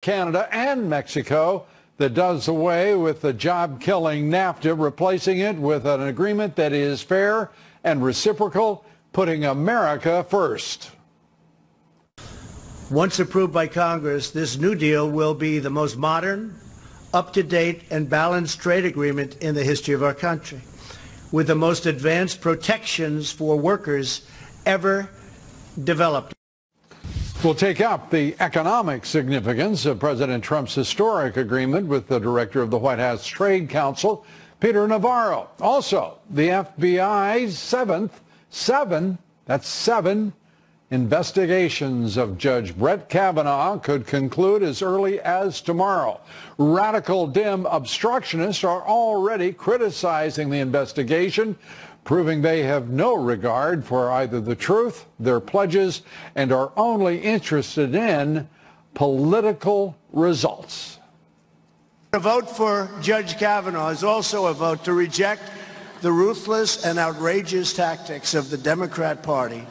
Canada and Mexico that does away with the job-killing NAFTA, replacing it with an agreement that is fair and reciprocal, putting America first. Once approved by Congress, this new deal will be the most modern, up-to-date, and balanced trade agreement in the history of our country, with the most advanced protections for workers ever developed. We'll take up the economic significance of President Trump's historic agreement with the director of the White House Trade Council, Peter Navarro. Also, the FBI's seven investigations of Judge Brett Kavanaugh could conclude as early as tomorrow. Radical dim obstructionists are already criticizing the investigation, proving they have no regard for either the truth, their pledges, and are only interested in political results. A vote for Judge Kavanaugh is also a vote to reject the ruthless and outrageous tactics of the Democrat Party.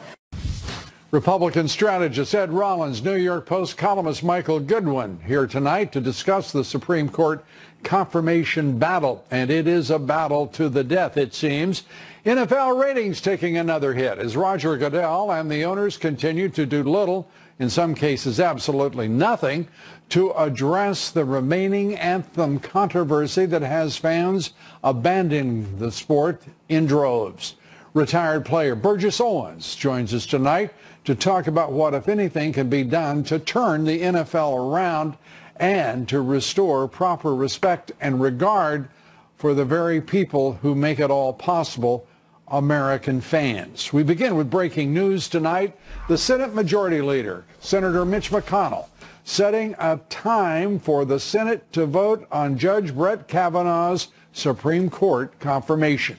Republican strategist Ed Rollins, New York Post columnist Michael Goodwin here tonight to discuss the Supreme Court confirmation battle. And it is a battle to the death, it seems. NFL ratings taking another hit as Roger Goodell and the owners continue to do little, in some cases absolutely nothing, to address the remaining anthem controversy that has fans abandoning the sport in droves. Retired player Burgess Owens joins us tonight to talk about what, if anything, can be done to turn the NFL around and to restore proper respect and regard for the very people who make it all possible, American fans. We begin with breaking news tonight. The Senate Majority Leader, Senator Mitch McConnell, setting a time for the Senate to vote on Judge Brett Kavanaugh's Supreme Court confirmation.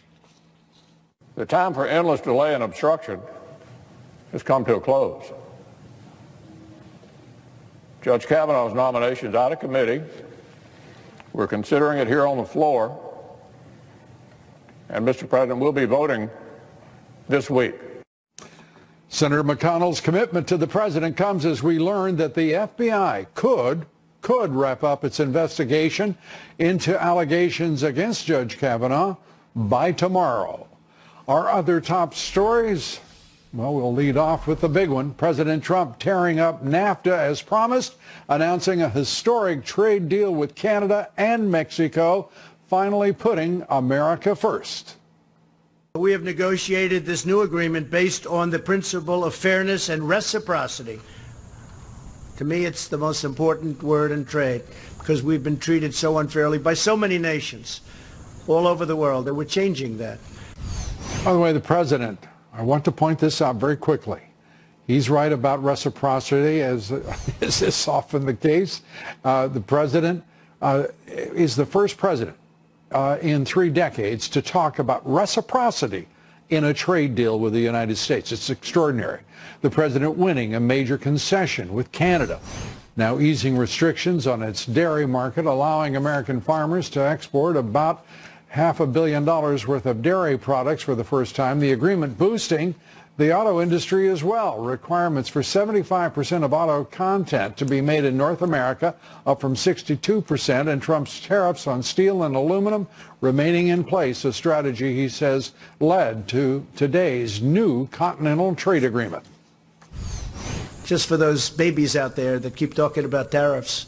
The time for endless delay and obstruction has come to a close. Judge Kavanaugh's nomination is out of committee. We're considering it here on the floor. And, Mr. President, we'll be voting this week. Senator McConnell's commitment to the president comes as we learn that the FBI could wrap up its investigation into allegations against Judge Kavanaugh by tomorrow. Our other top stories, well, we'll lead off with the big one. President Trump tearing up NAFTA as promised, announcing a historic trade deal with Canada and Mexico, finally putting America first. We have negotiated this new agreement based on the principle of fairness and reciprocity. To me, it's the most important word in trade because we've been treated so unfairly by so many nations all over the world, and we're changing that. By the way, the president, I want to point this out very quickly. He's right about reciprocity, as is often the case. The president is the first president in 3 decades to talk about reciprocity in a trade deal with the United States. It's extraordinary. The president winning a major concession with Canada, now easing restrictions on its dairy market, allowing American farmers to export about $500 million worth of dairy products for the first time. The agreement boosting the auto industry as well. Requirements for 75% of auto content to be made in North America, up from 62%, and Trump's tariffs on steel and aluminum remaining in place, a strategy he says led to today's new continental trade agreement. Just for those babies out there that keep talking about tariffs,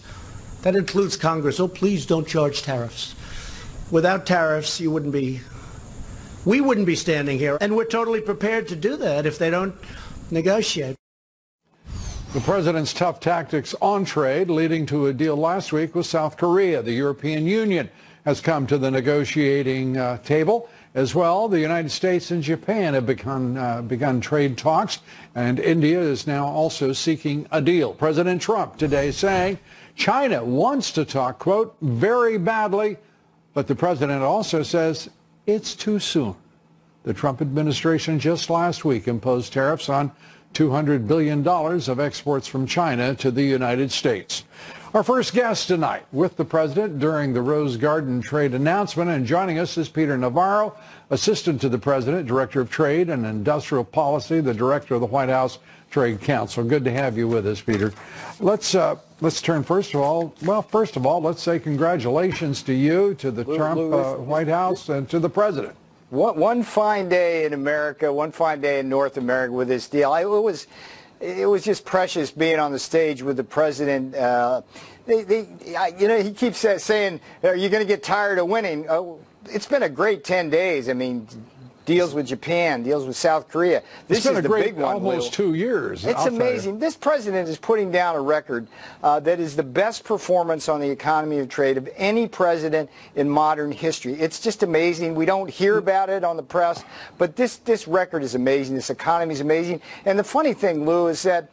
that includes Congress. Oh, please don't charge tariffs. Without tariffs, we wouldn't be standing here. And we're totally prepared to do that if they don't negotiate. The president's tough tactics on trade leading to a deal last week with South Korea. The European Union has come to the negotiating table as well. The United States and Japan have begun trade talks, and India is now also seeking a deal. President Trump today saying China wants to talk, quote, very badly. But the president also says it's too soon. The Trump administration just last week imposed tariffs on $200 billion of exports from China to the United States. Our first guest tonight with the president during the Rose Garden trade announcement, and joining us is Peter Navarro, assistant to the president, director of trade and industrial policy, the director of the White House Trade Council. Good to have you with us, Peter. Let's Let's turn first of all, let's say congratulations to you, to the Trump White House, and to the president. One fine day in America, one fine day in North America with this deal. It was just precious being on the stage with the president. He keeps saying, "Are you going to get tired of winning?" It's been a great 10 days. I mean, deals with Japan, deals with South Korea. This is the big one. Almost 2 years. It's amazing. This president is putting down a record that is the best performance on the economy of trade of any president in modern history. It's just amazing. We don't hear about it on the press, but this record is amazing. This economy is amazing. And the funny thing, Lou, is that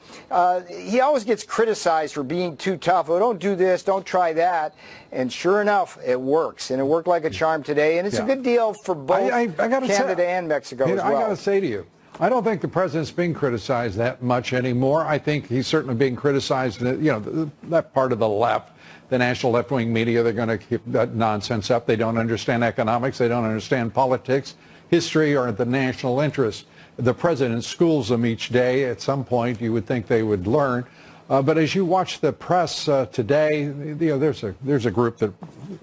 he always gets criticized for being too tough. Oh, don't do this, don't try that. And sure enough, it works. And it worked like a charm today. And it's a good deal for both Canada and Mexico as well. I got to say to you, I don't think the president's being criticized that much anymore. I think he's certainly being criticized, that part of the left, the national left-wing media, they're going to keep that nonsense up. They don't understand economics. They don't understand politics, history, or the national interest. The president schools them each day. At some point, you would think they would learn. But as you watch the press today, there's a group that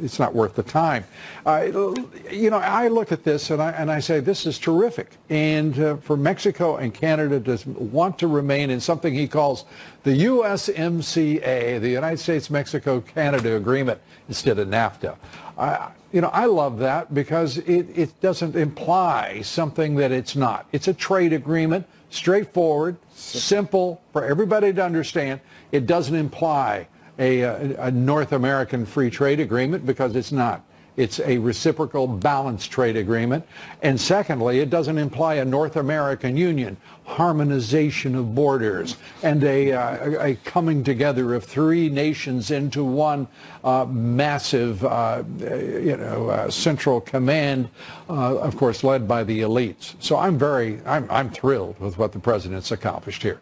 it's not worth the time. I look at this and I say this is terrific. And for Mexico and Canada to want to remain in something he calls the USMCA, the United States-Mexico-Canada Agreement, instead of NAFTA. I love that because it doesn't imply something that it's not. It's a trade agreement, straightforward, simple for everybody to understand. It doesn't imply a North American free trade agreement because it's not. It's a reciprocal balanced trade agreement. And secondly, it doesn't imply a North American Union, harmonization of borders, and a coming together of three nations into one massive, central command, of course, led by the elites. So I'm thrilled with what the president's accomplished here.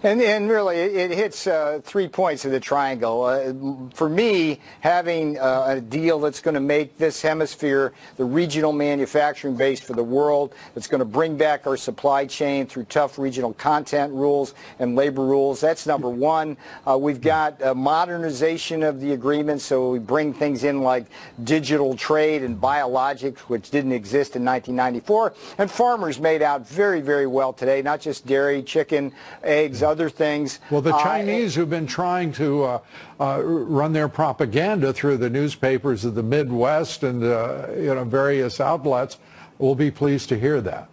And really, it hits 3 points of the triangle. For me, having a deal that's going to make this hemisphere the regional manufacturing base for the world, that's going to bring back our supply chain through tough regional content rules and labor rules, that's number one. We've got a modernization of the agreement, so we bring things in like digital trade and biologics, which didn't exist in 1994. And farmers made out very, very well today, not just dairy, chicken, eggs, other things. Well, the Chinese who've been trying to run their propaganda through the newspapers of the Midwest and various outlets will be pleased to hear that.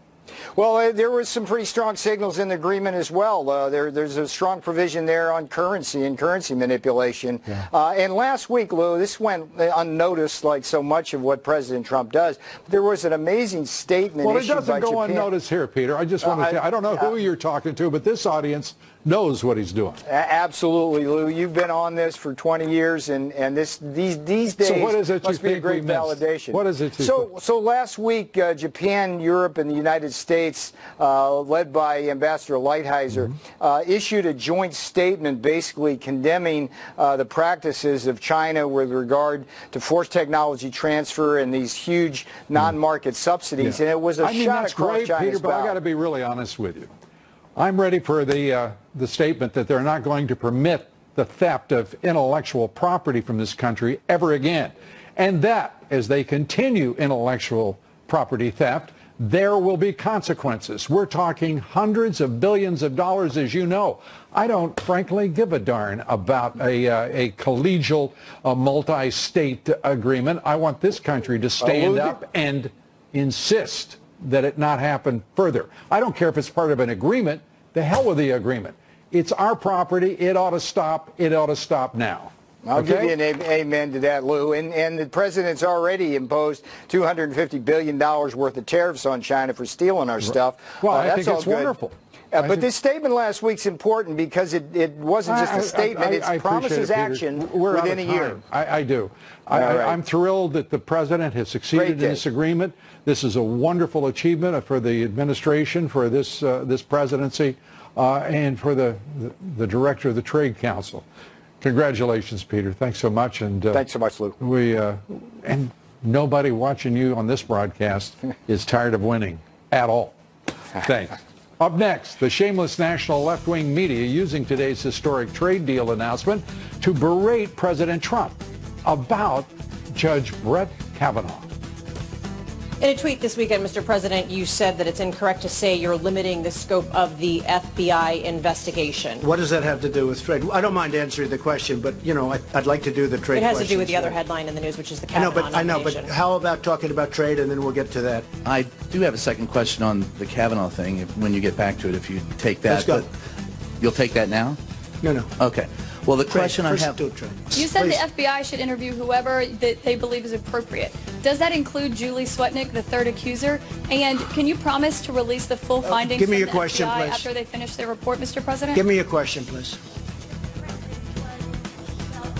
Well, there was some pretty strong signals in the agreement as well. There's a strong provision there on currency and currency manipulation. Yeah. And last week, Lou, this went unnoticed like so much of what President Trump does. There was an amazing statement issued by Japan. Well, it doesn't go unnoticed here, Peter. I just want to say, I don't know who you're talking to, but this audience knows what he's doing. Absolutely, Lou. You've been on this for 20 years, and these days so what is it must be a great validation. What is it? So last week, Japan, Europe, and the United States, led by Ambassador Lighthizer, issued a joint statement basically condemning the practices of China with regard to forced technology transfer and these huge non-market subsidies. Yeah. And it was a shot across China's bow. Peter, but I got to be really honest with you. I'm ready for the statement that they're not going to permit the theft of intellectual property from this country ever again. And that, as they continue intellectual property theft, there will be consequences. We're talking hundreds of billions of dollars, as you know. I don't, frankly, give a darn about a collegial, multi-state agreement. I want this country to stand up and insist that it not happen further. I don't care if it's part of an agreement. The hell with the agreement. It's our property. It ought to stop. It ought to stop now. I'll give you an amen to that, Lou. And the president's already imposed $250 billion worth of tariffs on China for stealing our stuff. Well, I think it's wonderful. But this statement last week's important because it wasn't just a statement. It promises action within a year. I do. I'm thrilled that the president has succeeded in this agreement. This is a wonderful achievement for the administration, for this presidency, and for the director of the Trade Council. Congratulations, Peter. Thanks so much. And thanks so much, Lou. And nobody watching you on this broadcast is tired of winning at all. Thanks. Up next, the shameless national left-wing media using today's historic trade deal announcement to berate President Trump about Judge Brett Kavanaugh. In a tweet this weekend, Mr. President, you said that it's incorrect to say you're limiting the scope of the FBI investigation. What does that have to do with trade? I don't mind answering the question, but, you know, I'd like to do the trade. It has to do with the other headline in the news, which is the Kavanaugh I know, but how about talking about trade, and then we'll get to that. I do have a second question on the Kavanaugh thing, when you get back to it, if you take that. Let's go. You'll take that now? No. Okay. Well, the question I have... You said the FBI should interview whoever that they believe is appropriate. Does that include Julie Swetnick, the third accuser? And can you promise to release the full findings give me from your the question, FBI please. after they finish their report, Mr. President? Give me your question, please.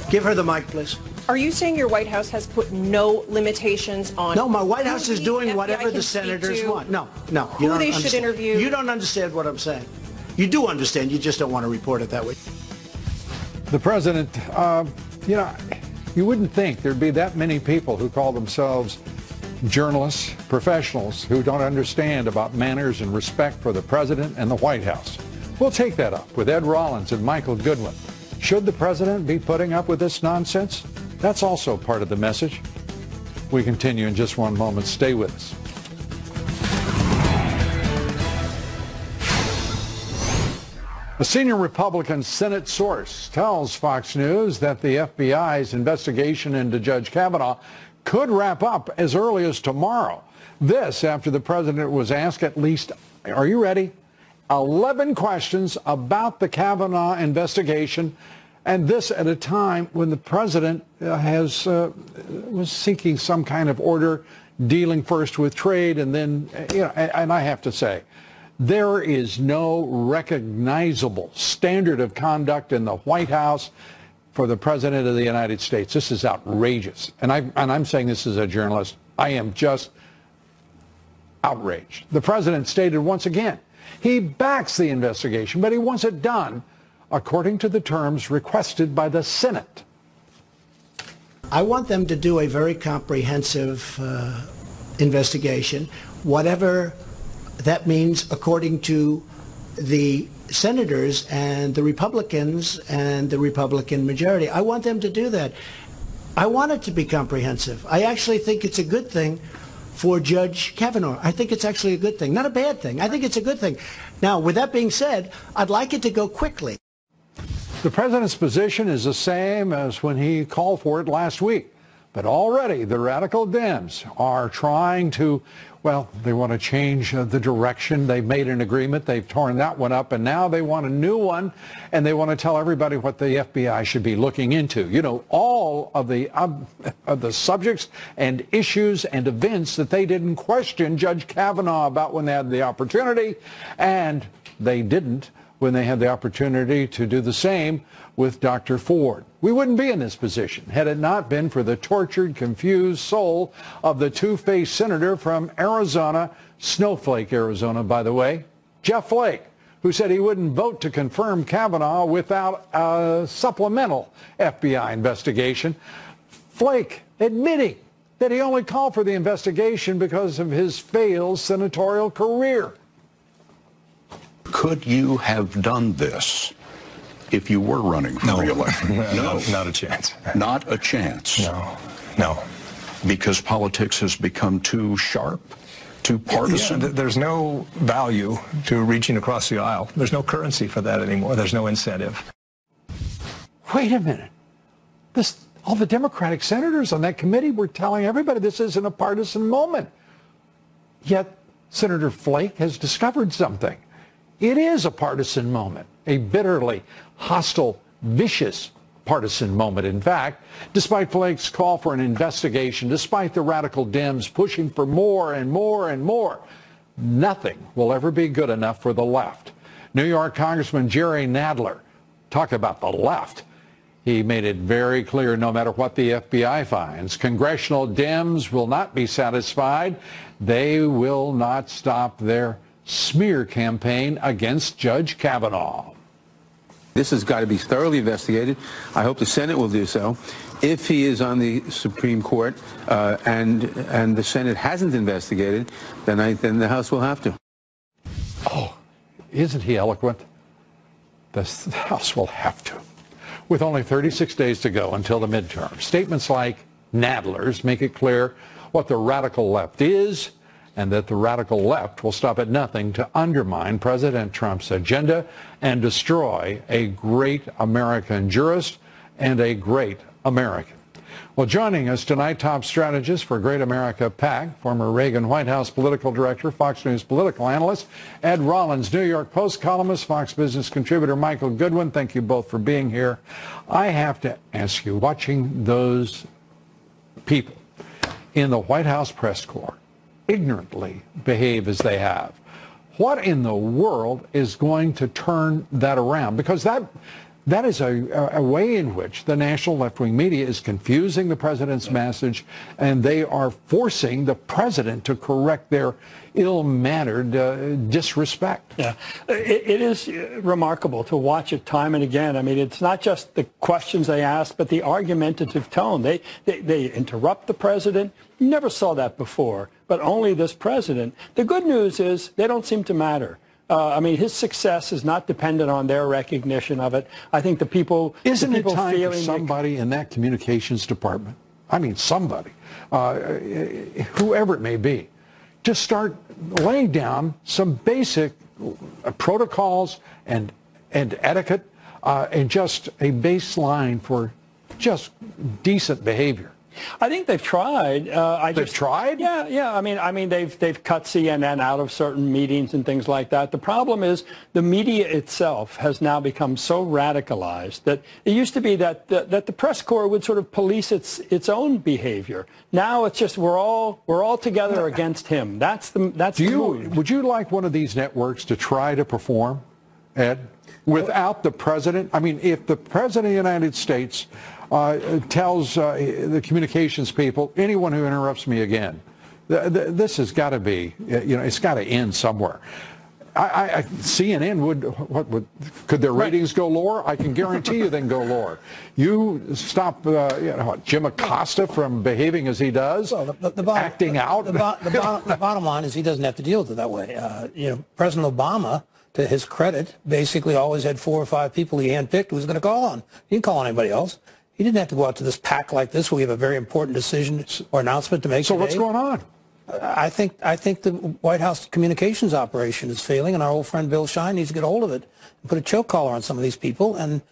Give her the mic, please. Are you saying your White House has put no limitations on... No, my White House is doing whatever the senators want. No. Who they should interview? You don't understand what I'm saying. You do understand, you just don't want to report it that way. The president, you know, you wouldn't think there'd be that many people who call themselves journalists, professionals, who don't understand about manners and respect for the president and the White House. We'll take that up with Ed Rollins and Michael Goodwin. Should the president be putting up with this nonsense? That's also part of the message. We continue in just one moment. Stay with us. A senior Republican Senate source tells Fox News that the FBI's investigation into Judge Kavanaugh could wrap up as early as tomorrow. This after the president was asked at least, are you ready, 11 questions about the Kavanaugh investigation, and this at a time when the president was seeking some kind of order, dealing first with trade, and then, you know, and I have to say, there is no recognizable standard of conduct in the White House for the President of the United States. This is outrageous. And I'm saying this as a journalist. I am just outraged. The President stated once again, he backs the investigation, but he wants it done according to the terms requested by the Senate. I want them to do a very comprehensive investigation, whatever that means, according to the senators and the Republicans and the Republican majority. I want them to do that. I want it to be comprehensive. I actually think it's a good thing for Judge Kavanaugh. I think it's actually a good thing, not a bad thing. I think it's a good thing. Now, with that being said, I'd like it to go quickly. The president's position is the same as when he called for it last week. But already the radical Dems are trying to, well, they want to change the direction. They've made an agreement. They've torn that one up, and now they want a new one, and they want to tell everybody what the FBI should be looking into. You know, all of the subjects and issues and events that they didn't question Judge Kavanaugh about when they had the opportunity, and they didn't when they had the opportunity to do the same with Dr. Ford. We wouldn't be in this position had it not been for the tortured, confused soul of the two-faced senator from Arizona, Snowflake, Arizona, by the way, Jeff Flake, who said he wouldn't vote to confirm Kavanaugh without a supplemental FBI investigation. Flake admitting that he only called for the investigation because of his failed senatorial career. Could you have done this if you were running for re-election? No, not a chance. Not a chance? No. Because politics has become too sharp, too partisan? Yeah, there's no value to reaching across the aisle. There's no currency for that anymore. There's no incentive. Wait a minute. All the Democratic senators on that committee were telling everybody this isn't a partisan moment. Yet Senator Flake has discovered something. It is a partisan moment, a bitterly hostile, vicious partisan moment. In fact, despite Flake's call for an investigation, despite the radical Dems pushing for more and more and more, nothing will ever be good enough for the left. New York Congressman Jerry Nadler, talk about the left. He made it very clear no matter what the FBI finds, congressional Dems will not be satisfied. They will not stop their smear campaign against Judge Kavanaugh. This has got to be thoroughly investigated. I hope the Senate will do so. If he is on the Supreme Court and the Senate hasn't investigated, then the House will have to. Oh, isn't he eloquent? The House will have to. With only 36 days to go until the midterm, statements like Nadler's make it clear what the radical left is, and that the radical left will stop at nothing to undermine President Trump's agenda and destroy a great American jurist and a great American. Well, joining us tonight, top strategist for Great America PAC, former Reagan White House political director, Fox News political analyst, Ed Rollins, New York Post columnist, Fox Business contributor, Michael Goodwin. Thank you both for being here. I have to ask you, watching those people in the White House press corps ignorantly behave as they have, what in the world is going to turn that around? Because that is a way in which the national left-wing media is confusing the president's message, and they are forcing the president to correct their ill-mannered disrespect. Yeah, it is remarkable to watch it time and again. I mean, it's not just the questions they ask, but the argumentative tone. They interrupt the president. You never saw that before, but only this president. The good news is they don't seem to matter. I mean, his success is not dependent on their recognition of it. I think the people... Isn't it time for somebody in that communications department, I mean somebody, whoever it may be, to start laying down some basic protocols and etiquette and just a baseline for just decent behavior? I think they've tried. They've tried? Yeah. I mean, they've cut CNN out of certain meetings and things like that. The problem is the media itself has now become so radicalized that it used to be that the press corps would sort of police its own behavior. Now it's just we're all together against him. That's the move. Would you like one of these networks to try to perform, Ed, without the president? I mean, if the president of the United States tells the communications people, anyone who interrupts me again, this has got to be, it's got to end somewhere. CNN could their ratings go lower? I can guarantee you they can go lower. You stop Jim Acosta from behaving as he does, acting out. The bottom line is he doesn't have to deal with it that way. President Obama, to his credit, basically always had 4 or 5 people he handpicked who was going to call on. He didn't call on anybody else. He didn't have to go out to this pack like this where we have a very important decision or announcement to make So today. what's going on? I think the White House communications operation is failing, and our old friend Bill Shine needs to get a hold of it and put a choke collar on some of these people. And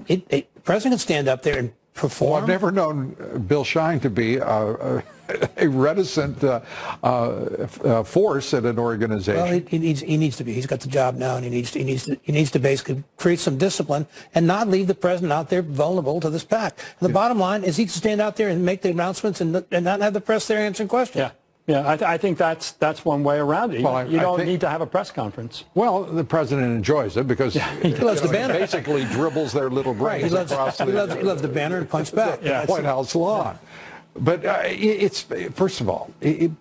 the president can stand up there and perform. Well, I've never known Bill Shine to be a reticent force at an organization. Well, he needs to be. He's got the job now, and he needs to basically create some discipline and not leave the president out there vulnerable to this pack. And the bottom line is he can stand out there and make the announcements and not have the press there answering questions. Yeah, I think that's one way around it. You don't need to have a press conference. Well, the president enjoys it because he loves the banner. Basically dribbles their little brains across he loves the banner and punch back. White House lawn. But it's, first of all,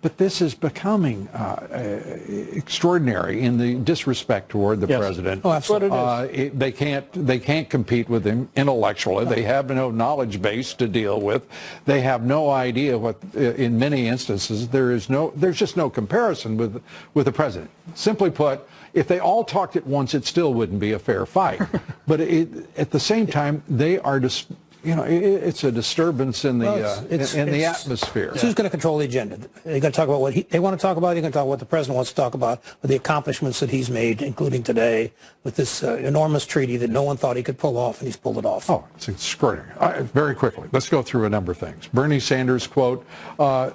but this is becoming extraordinary in the disrespect toward the president. Oh, absolutely. They can't compete with him intellectually. They have no knowledge base to deal with. They have no idea what, in many instances, there's just no comparison with the president. Simply put, if they all talked at once, it still wouldn't be a fair fight. But at the same time, they are just. It's a disturbance in the atmosphere. Who's going to control the agenda? They're going to talk about what they want to talk about. They're going to talk about what the president wants to talk about, with the accomplishments that he's made, including today with this enormous treaty that no one thought he could pull off, and he's pulled it off. Oh, it's extraordinary. Very quickly, let's go through a number of things. Bernie Sanders quote, I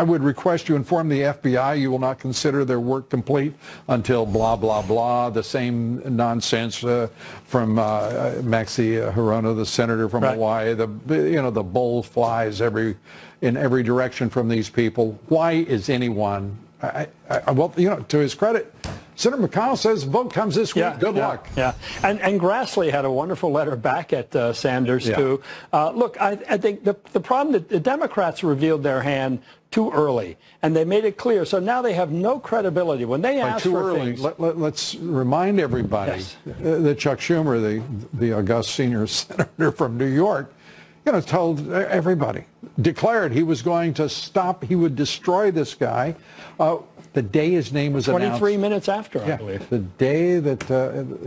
would request you inform the FBI you will not consider their work complete until blah, blah, blah. The same nonsense from Maxi Hirono, the senator from Hawaii. The bull flies in every direction from these people. Why is anyone, well, to his credit, Senator McConnell says the vote comes this week. Good luck. Yeah, and Grassley had a wonderful letter back at Sanders, too. Look, I think the problem that the Democrats revealed their hand too early, and they made it clear. So now they have no credibility. When they ask for things... Let's remind everybody that Chuck Schumer, the august senior senator from New York, told everybody, declared he was going to stop, he would destroy this guy the day his name was announced. 23 minutes after, I believe. The day that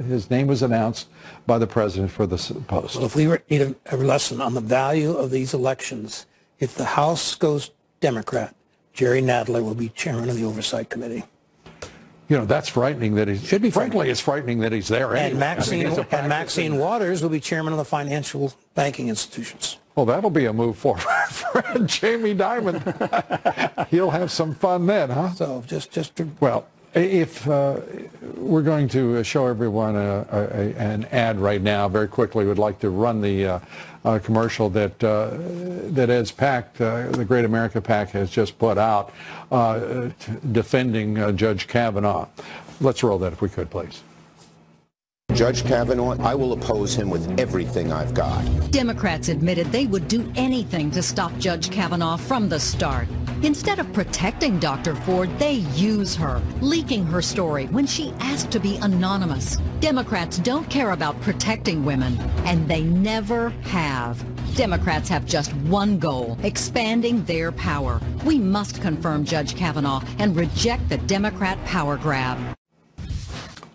his name was announced by the president for the post. Well, if we need a lesson on the value of these elections, if the House goes Democrat, Jerry Nadler will be chairman of the Oversight Committee. That's frightening that he's... Should be frankly, it's frightening that he's there anyway. And Maxine Waters will be chairman of the financial banking institutions. Well, that'll be a move forward for Jamie Dimon. He'll have some fun then, huh? So just to... Well, if we're going to show everyone an ad right now, very quickly, we'd like to run the commercial that Ed's PAC, the Great America PAC, has just put out defending Judge Kavanaugh. Let's roll that if we could, please. Judge Kavanaugh, I will oppose him with everything I've got. Democrats admitted they would do anything to stop Judge Kavanaugh from the start. Instead of protecting Dr. Ford, they use her, leaking her story when she asked to be anonymous. Democrats don't care about protecting women, and they never have. Democrats have just one goal, expanding their power. We must confirm Judge Kavanaugh and reject the Democrat power grab.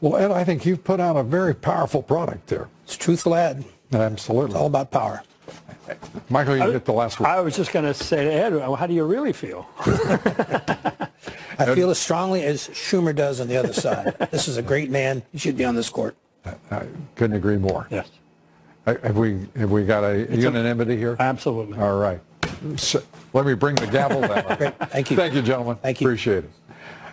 Well, Ed, I think you've put out a very powerful product there. It's a truthful ad. Absolutely. It's all about power. Michael, you get the last word. I was just going to say to Ed, how do you really feel? I feel as strongly as Schumer does on the other side. This is a great man. He should be on this court. I couldn't agree more. Yes. Have we got a unanimity here? Absolutely. All right. So, let me bring the gavel down. Great. Thank you. Thank you, gentlemen. Thank you. Appreciate it.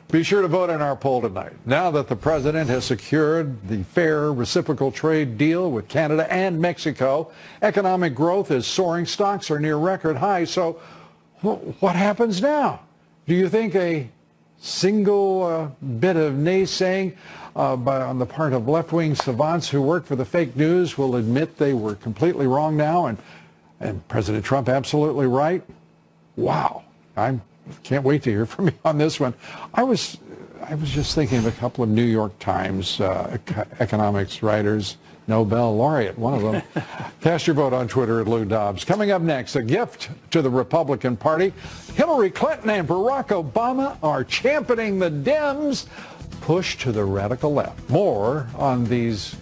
Be sure to vote in our poll tonight. Now that the president has secured the fair reciprocal trade deal with Canada and Mexico, economic growth is soaring, stocks are near record highs. So what happens now? Do you think a single bit of naysaying on the part of left-wing savants who work for the fake news will admit they were completely wrong now and President Trump absolutely right? Wow. I can't wait to hear from you on this one. I was just thinking of a couple of New York Times economics writers, Nobel laureate, one of them. Cast your vote on Twitter at Lou Dobbs. Coming up next, a gift to the Republican Party. Hillary Clinton and Barack Obama are championing the Dems' push to the radical left. More on these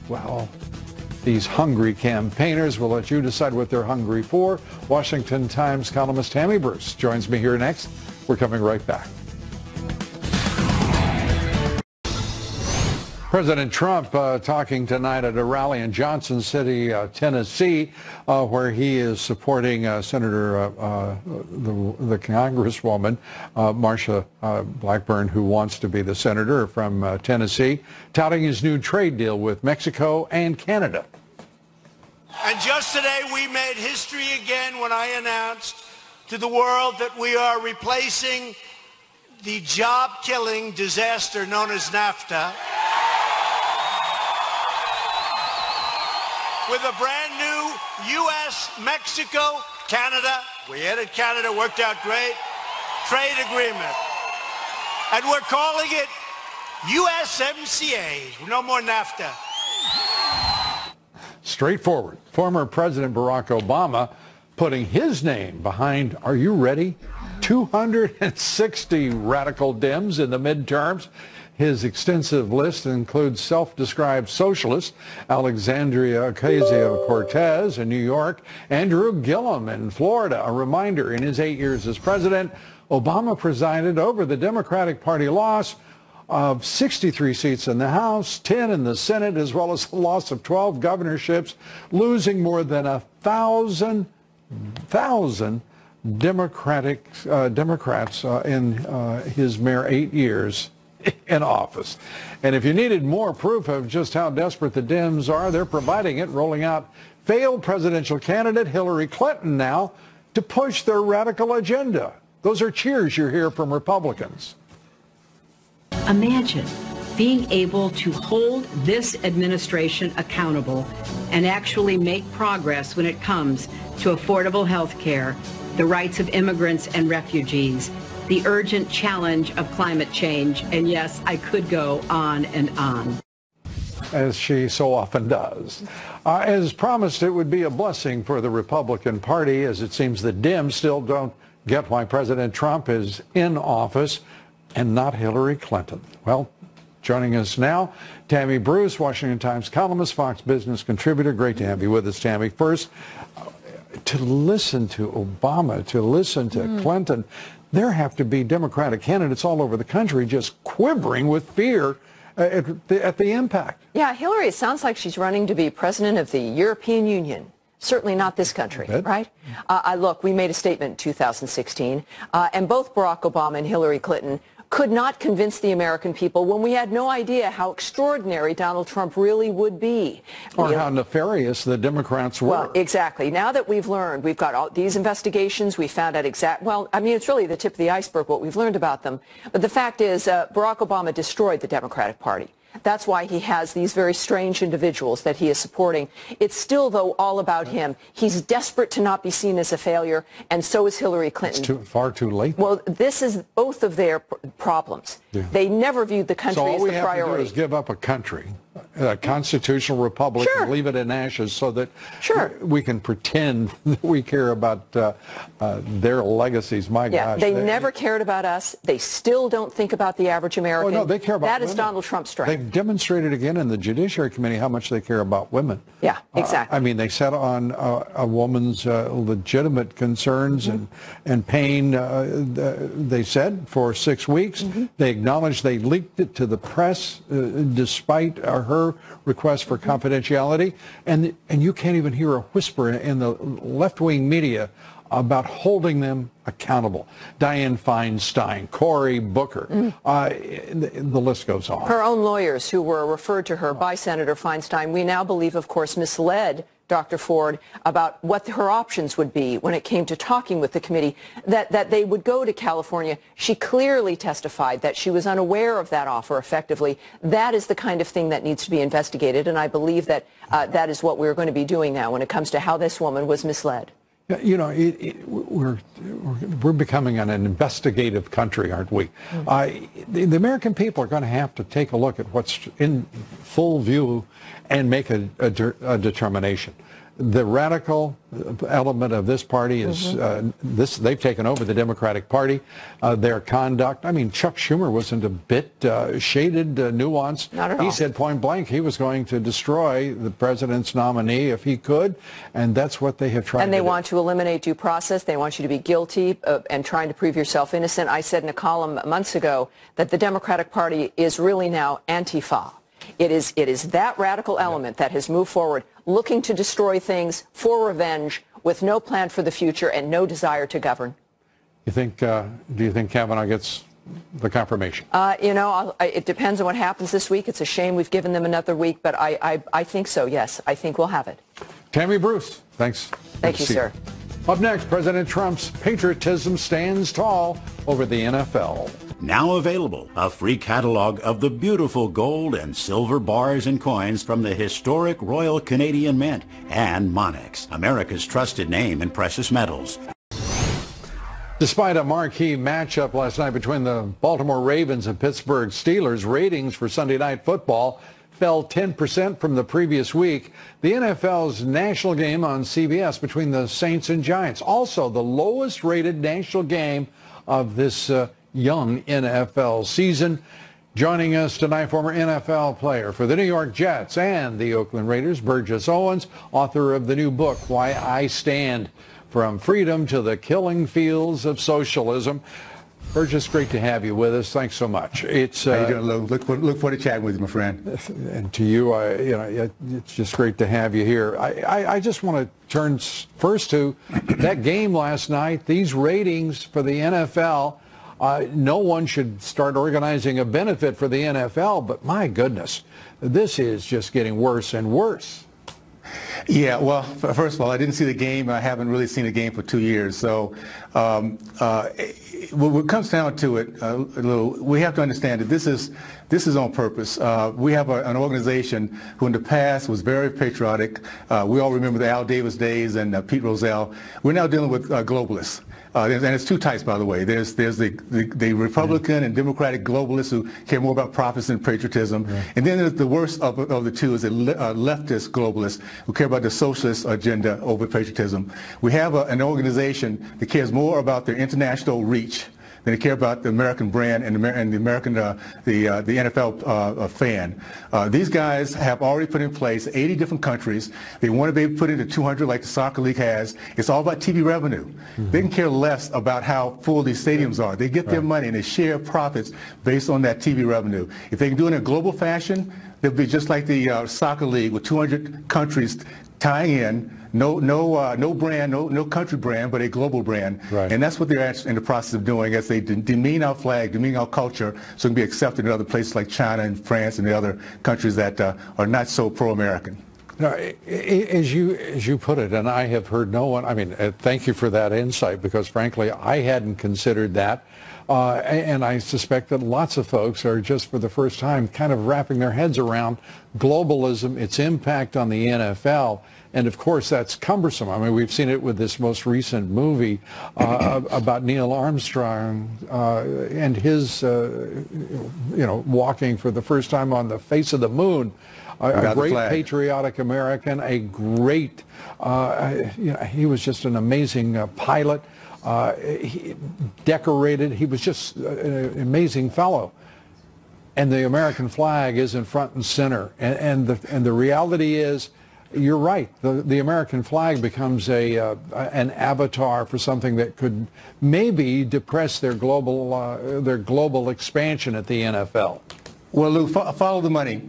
hungry campaigners. We'll let you decide what they're hungry for. Washington Times columnist Tammy Bruce joins me here next. We're coming right back. President Trump talking tonight at a rally in Johnson City, Tennessee, where he is supporting Senator, the Congresswoman, Marsha Blackburn, who wants to be the senator from Tennessee, touting his new trade deal with Mexico and Canada. And just today we made history again when I announced to the world that we are replacing the job-killing disaster known as NAFTA with a brand new U.S., Mexico, Canada, we added Canada, worked out great, trade agreement. And we're calling it USMCA, no more NAFTA. Straightforward. Former President Barack Obama putting his name behind, are you ready? 260 radical Dems in the midterms. His extensive list includes self-described socialists, Alexandria Ocasio-Cortez in New York, Andrew Gillum in Florida. A reminder, in his 8 years as president, Obama presided over the Democratic Party loss of 63 seats in the House, 10 in the Senate, as well as the loss of 12 governorships, losing more than 1,000 Democrats in his mere 8 years in office. And if you needed more proof of just how desperate the Dems are, they're providing it, rolling out failed presidential candidate Hillary Clinton now to push their radical agenda. Those are cheers you hear from Republicans. Imagine being able to hold this administration accountable and actually make progress when it comes to affordable health care, the rights of immigrants and refugees, the urgent challenge of climate change, and yes, I could go on and on. as she so often does. As promised, it would be a blessing for the Republican Party, as it seems the Dems still don't get why President Trump is in office and not Hillary Clinton. Well, joining us now, Tammy Bruce, Washington Times columnist, Fox Business contributor. Great to have you with us, Tammy. First, to listen to Obama, to listen to Clinton, there have to be Democratic candidates all over the country just quivering with fear at the impact. Yeah, Hillary, it sounds like she's running to be president of the European Union. Certainly not this country, right? Look, we made a statement in 2016, and both Barack Obama and Hillary Clinton could not convince the American people when we had no idea how extraordinary Donald Trump really would be. Or how nefarious the Democrats were. Well, exactly. Now that we've learned, we've got all these investigations, we found out well, I mean, it's really the tip of the iceberg what we've learned about them. But the fact is, Barack Obama destroyed the Democratic Party. That's why he has these very strange individuals that he is supporting. It's still, though, all about him. He's desperate to not be seen as a failure, and so is Hillary Clinton. It's far too late. Well, this is both of their problems. Yeah. They never viewed the country as the priority. So all we have to do is give up a country, a constitutional republic, and leave it in ashes so that we can pretend that we care about their legacies. My gosh. They never cared about us. They still don't think about the average American. Oh, no, they care about That women. is Donald Trump's strength. They've demonstrated again in the Judiciary Committee how much they care about women. Yeah, exactly. I mean, they sat on a woman's legitimate concerns and pain, they said, for 6 weeks. They acknowledged they leaked it to the press despite her request for confidentiality. And you can't even hear a whisper in the left-wing media about holding them accountable. Dianne Feinstein, Cory Booker, the list goes on. Her own lawyers who were referred to her by Senator Feinstein, we now believe, of course, misled Dr. Ford about what her options would be when it came to talking with the committee, that they would go to California. She clearly testified that she was unaware of that offer effectively. That is the kind of thing that needs to be investigated, and I believe that that is what we're going to be doing now when it comes to how this woman was misled. You know, we're becoming an investigative country, aren't we? The American people are going to have to take a look at what's in full view and make a determination. The radical element of this party is they've taken over the Democratic Party. Their conduct, I mean, Chuck Schumer wasn't a bit shaded, nuanced. Not at all. He said point blank he was going to destroy the president's nominee if he could, and that's what they have tried to do. And they want to eliminate due process. They want you to be guilty and trying to prove yourself innocent. I said in a column months ago that the Democratic Party is really now Antifa. It is that radical element that has moved forward, looking to destroy things for revenge, with no plan for the future and no desire to govern. You think? Do you think Kavanaugh gets the confirmation? You know, it depends on what happens this week. It's a shame we've given them another week, but I think so. Yes, I think we'll have it. Tammy Bruce, thanks. Thank you, sir. Up next, President Trump's patriotism stands tall over the NFL. Now available, a free catalog of the beautiful gold and silver bars and coins from the historic Royal Canadian Mint and Monex, America's trusted name in precious metals. Despite a marquee matchup last night between the Baltimore Ravens and Pittsburgh Steelers, ratings for Sunday Night Football fell 10% from the previous week. The NFL's national game on CBS between the Saints and Giants, also the lowest rated national game of this young NFL season. Joining us tonight, former NFL player for the New York Jets and the Oakland Raiders, Burgess Owens, author of the new book, Why I Stand, From Freedom to the Killing Fields of Socialism. Burgess, great to have you with us. Thanks so much. It's how you doing, Lou? Look forward to chatting with you, my friend. And to you, you know, it's just great to have you here. I just want to turn first to that game last night. These ratings for the NFL. No one should start organizing a benefit for the NFL, but my goodness, this is just getting worse and worse. Yeah, well, first of all, I didn't see the game. I haven't really seen a game for 2 years. So when it comes down to it, Lou, we have to understand that this is on purpose. We have an organization who in the past was very patriotic. We all remember the Al Davis days and Pete Rozelle. We're now dealing with globalists. And it's two types, by the way. There's the Republican and Democratic globalists who care more about profits than patriotism. Yeah. And then there's the worst of the two is the leftist globalists who care about the socialist agenda over patriotism. We have an organization that cares more about their international reach than they care about the American brand and the American the NFL fan. These guys have already put in place 80 different countries. They want to be able to put into 200 like the soccer league has. It's all about TV revenue. Mm-hmm. They can care less about how full these stadiums are. They get their money and they share profits based on that TV revenue. If they can do it in a global fashion, they'll be just like the soccer league with 200 countries tying in. No brand, no country brand, but a global brand. Right. And that's what they're in the process of doing as they demean our flag, demean our culture, so it can be accepted in other places like China and France and the other countries that are not so pro-American. No, as you put it, and I have heard no one, I mean, thank you for that insight, because frankly, I hadn't considered that. And I suspect that lots of folks are just for the first time kind of wrapping their heads around globalism, its impact on the NFL. And of course, that's cumbersome. I mean, we've seen it with this most recent movie about Neil Armstrong and his, walking for the first time on the face of the moon. A great patriotic American, a great, he was just an amazing pilot. Decorated. He was just an amazing fellow. And the American flag is in front and center. And the reality is, you're right. The American flag becomes an avatar for something that could maybe depress their global expansion at the NFL. Well, Lou, follow the money.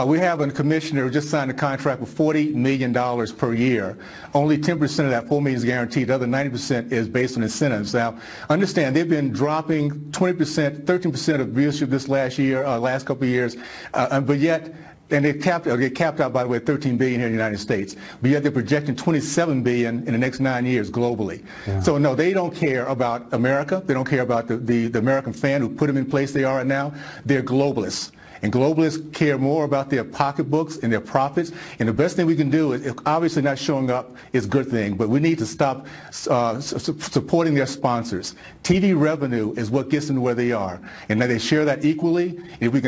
We have a commissioner who just signed a contract with $40 million per year. Only 10% of that $4 million is guaranteed. The other 90% is based on incentives. Now, understand they've been dropping 20%, 13% of viewership this last couple of years, but yet. And they capped out, by the way, at $13 billion here in the United States. But yet they're projecting $27 billion in the next 9 years globally. Yeah. So no, they don't care about America. They don't care about the American fan who put them in place they are right now. They're globalists. And globalists care more about their pocketbooks and their profits. And the best thing we can do is, obviously not showing up is a good thing, but we need to stop supporting their sponsors. TV revenue is what gets them to where they are. And that they share that equally. And we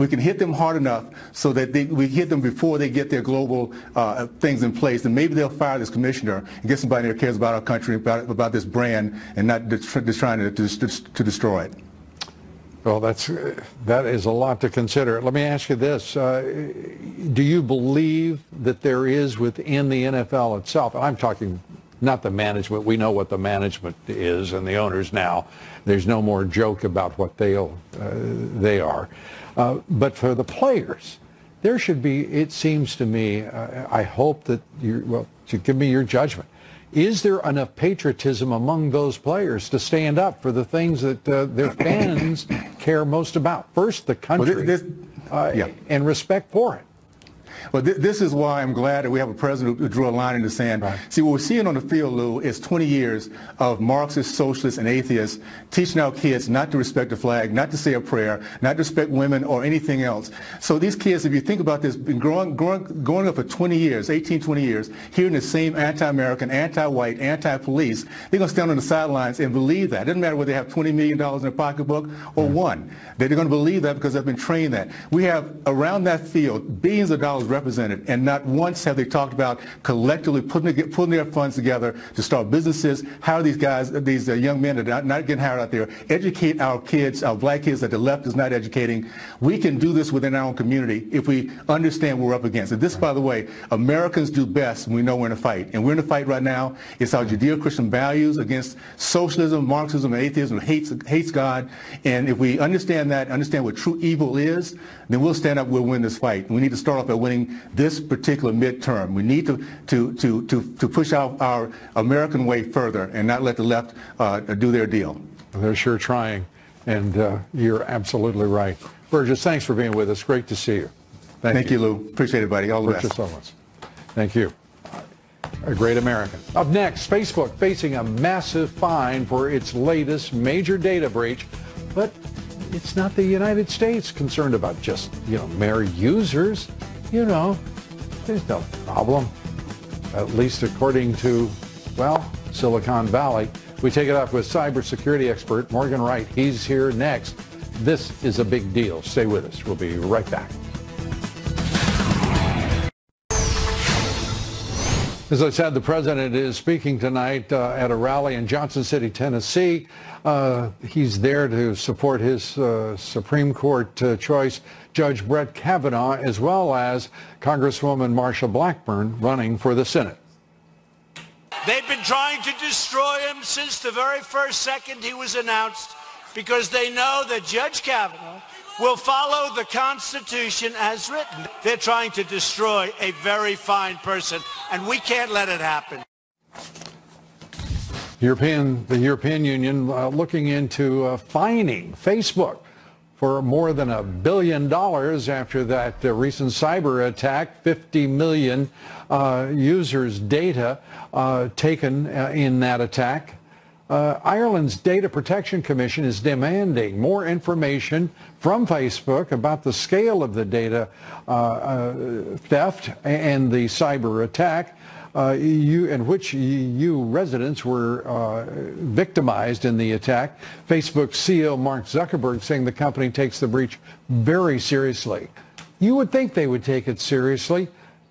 can hit them hard enough so that we hit them before they get their global things in place. And maybe they'll fire this commissioner and get somebody that cares about our country, about this brand, and not just trying to destroy it. Well, that is a lot to consider. Let me ask you this. Do you believe that there is within the NFL itself, and I'm talking not the management, we know what the management is and the owners now. There's no more joke about what they are. But for the players, there should be, it seems to me, I hope that you give me your judgment. Is there enough patriotism among those players to stand up for the things that their fans care most about? First, the country, and respect for it. Well, this is why I'm glad that we have a president who drew a line in the sand. Right. See, what we're seeing on the field, Lou, is 20 years of Marxists, socialists, and atheists teaching our kids not to respect the flag, not to say a prayer, not to respect women or anything else. So these kids, if you think about this, been growing up for 20 years, 18, 20 years, hearing the same anti-American, anti-white, anti-police, they're going to stand on the sidelines and believe that. It doesn't matter whether they have $20 million in their pocketbook or one. They're going to believe that because they've been trained that. We have, around that field, billions of dollars represented, and not once have they talked about collectively putting their funds together to start businesses, hire these guys, these young men that are not getting hired out there, educate our kids, our black kids that the left is not educating. We can do this within our own community if we understand what we're up against. And this, by the way, Americans do best when we know we're in a fight. And we're in a fight right now. It's our Judeo-Christian values against socialism, Marxism, and atheism, hates God. And if we understand that, understand what true evil is, then we'll stand up, we'll win this fight. We need to start off by winning this particular midterm. We need to push our American way further and not let the left do their deal. They're sure trying, and you're absolutely right. Burgess, thanks for being with us. Great to see you. Thank you, Lou. Appreciate it, buddy. All the best. So much. Thank you. A great American. Up next, Facebook facing a massive fine for its latest major data breach, but it's not the United States concerned about just, mere users. There's no problem, at least according to, Silicon Valley. We take it up with cybersecurity expert Morgan Wright. He's here next. This is a big deal. Stay with us. We'll be right back. As I said, the president is speaking tonight at a rally in Johnson City, Tennessee. He's there to support his Supreme Court choice, Judge Brett Kavanaugh, as well as Congresswoman Marsha Blackburn running for the Senate. They've been trying to destroy him since the very first second he was announced because they know that Judge Kavanaugh will follow the Constitution as written. They're trying to destroy a very fine person, and we can't let it happen. The European Union looking into fining Facebook for more than $1 billion after that recent cyber attack. 50 million users' data taken in that attack. Ireland's Data Protection Commission is demanding more information from Facebook about the scale of the data theft and the cyber attack, in which EU residents were victimized in the attack. Facebook CEO Mark Zuckerberg saying the company takes the breach very seriously. You would think they would take it seriously.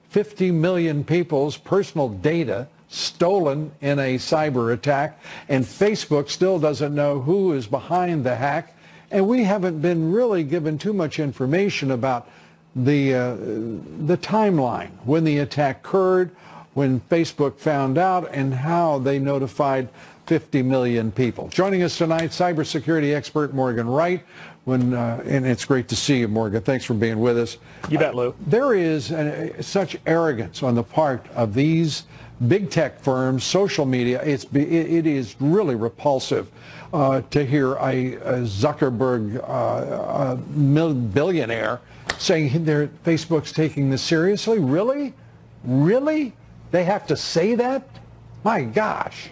50 million people's personal data stolen in a cyber attack, and Facebook still doesn't know who is behind the hack, and we haven't been really given too much information about the timeline when the attack occurred, when Facebook found out, and how they notified 50 million people. Joining us tonight, cybersecurity expert Morgan Wright. And it's great to see you, Morgan. Thanks for being with us. You bet, Lou. There is such arrogance on the part of these big tech firms, social media. It is really repulsive to hear a Zuckerberg billionaire saying Facebook's taking this seriously. Really? Really? They have to say that? My gosh.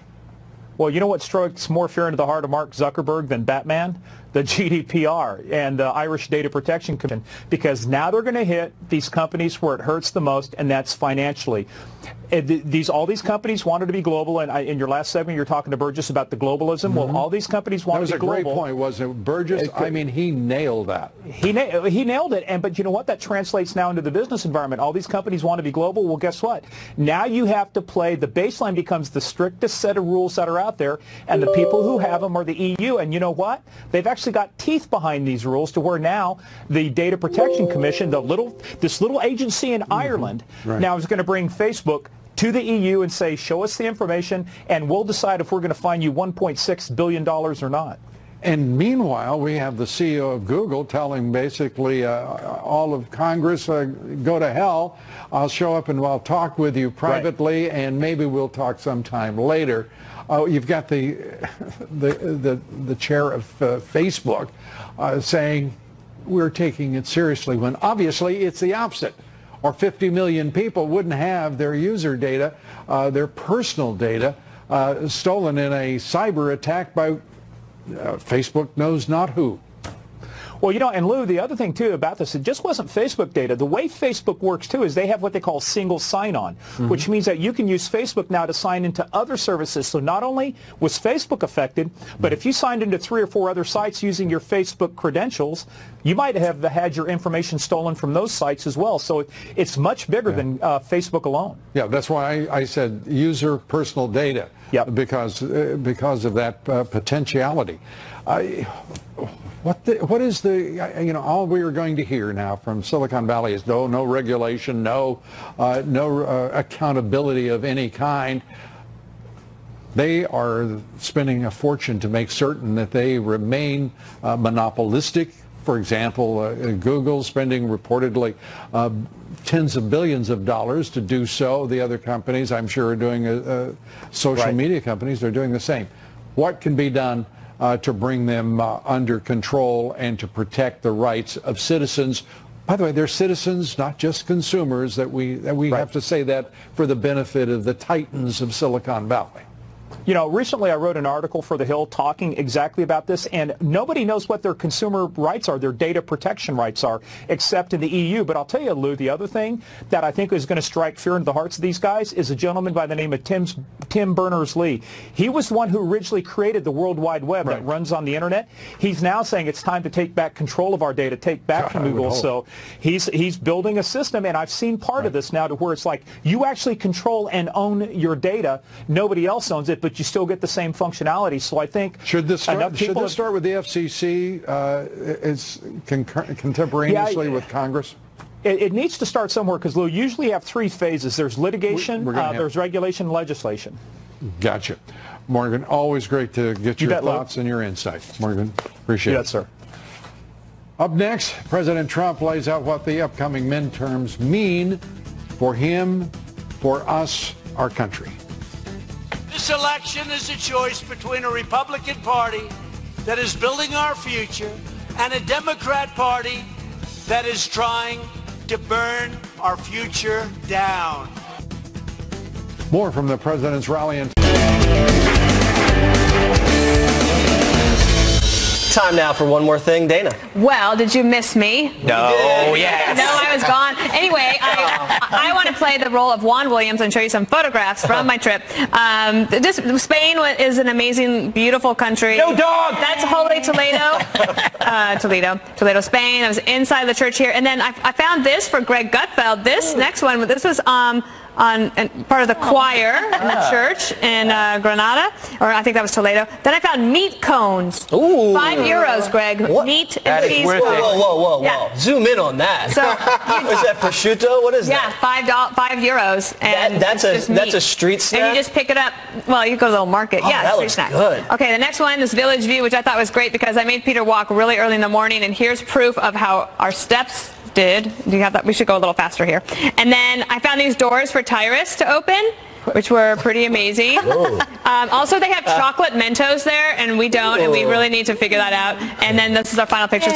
Well, you know what strikes more fear into the heart of Mark Zuckerberg than Batman? The GDPR and the Irish Data Protection Commission, because now they're going to hit these companies where it hurts the most, and that's financially. All these companies wanted to be global, and in your last segment, you're talking to Burgess about the globalism. Mm-hmm. Well, all these companies wanted to be global. That was a great point, wasn't it, Burgess? I mean, he nailed that. He nailed it, but you know what? That translates now into the business environment. All these companies want to be global. Well, guess what? Now you have to play. The baseline becomes the strictest set of rules that are out there, and the people who have them are the EU. And you know what? They've actually got teeth behind these rules to where now the Data Protection Commission, this little agency in Ireland, now is going to bring Facebook to the EU and say, show us the information, and we'll decide if we're going to fine you $1.6 billion or not. And meanwhile, we have the CEO of Google telling basically all of Congress, go to hell. I'll show up and I'll talk with you privately, and maybe we'll talk sometime later. You've got the chair of Facebook saying we're taking it seriously, when obviously it's the opposite. Or 50 million people wouldn't have their user data, their personal data, stolen in a cyber attack by Facebook knows not who. Well, you know, and Lou, the other thing, too, about this, it just wasn't Facebook data. The way Facebook works, too, is they have what they call single sign-on, which means that you can use Facebook now to sign into other services. So not only was Facebook affected, but if you signed into 3 or 4 other sites using your Facebook credentials, you might have had your information stolen from those sites as well. So it's much bigger than Facebook alone. Yeah, that's why I said user personal data, because of that potentiality. What is the, all we are going to hear now from Silicon Valley is no regulation, no accountability of any kind. They are spending a fortune to make certain that they remain monopolistic. For example, Google spending reportedly tens of billions of dollars to do so. The other companies, I'm sure, are doing, social media companies are doing the same. What can be done to bring them under control and to protect the rights of citizens By the way, they're citizens, not just consumers, that we have to say that for the benefit of the titans of Silicon Valley. You know, recently I wrote an article for The Hill talking exactly about this, and nobody knows what their consumer rights are, their data protection rights are, except in the EU. But I'll tell you, Lou, the other thing that I think is going to strike fear into the hearts of these guys is a gentleman by the name of Tim Berners-Lee. He was the one who originally created the World Wide Web that runs on the Internet. He's now saying it's time to take back control of our data, take back from Google. So he's building a system, and I've seen part of this now to where it's like you actually control and own your data. Nobody else owns it, but you still get the same functionality. So I think should this start with the FCC contemporaneously with Congress? It needs to start somewhere because, Lou, usually you have three phases. There's litigation, there's regulation, and legislation. Gotcha. Morgan, always great to get your thoughts and your insights. Morgan, appreciate it. Yes, sir. Up next, President Trump lays out what the upcoming midterms mean for him, for us, our country. This election is a choice between a Republican Party that is building our future and a Democrat Party that is trying to burn our future down. More from the president's rally in Time now for one more thing. Dana. Well, did you miss me? No. Yes. No, I was gone. Anyway, I want to play the role of Juan Williams and show you some photographs from my trip. Spain is an amazing, beautiful country. No dog! That's Holy Toledo. Toledo, Spain. I was inside the church here. And then I found this for Greg Gutfeld. This next one, this was on part of the choir in the church in Granada, or I think that was Toledo. Then I found meat cones. Ooh. €5, Greg. What? Meat That and is cheese. worth it. Whoa. Yeah. Zoom in on that. So, is that prosciutto? What is that? €5. And that's a street snack? And you just pick it up. Well, you go to the little market. Oh, yeah, that street looks snack. good. Okay, the next one is Village View, which I thought was great because I made Peter walk really early in the morning, and here's proof of how our steps did. Do you have that? We should go a little faster here. And then I found these doors for Tyrus to open, which were pretty amazing. Also, they have chocolate Mentos there, and we don't, and we really need to figure that out. And then this is our final picture.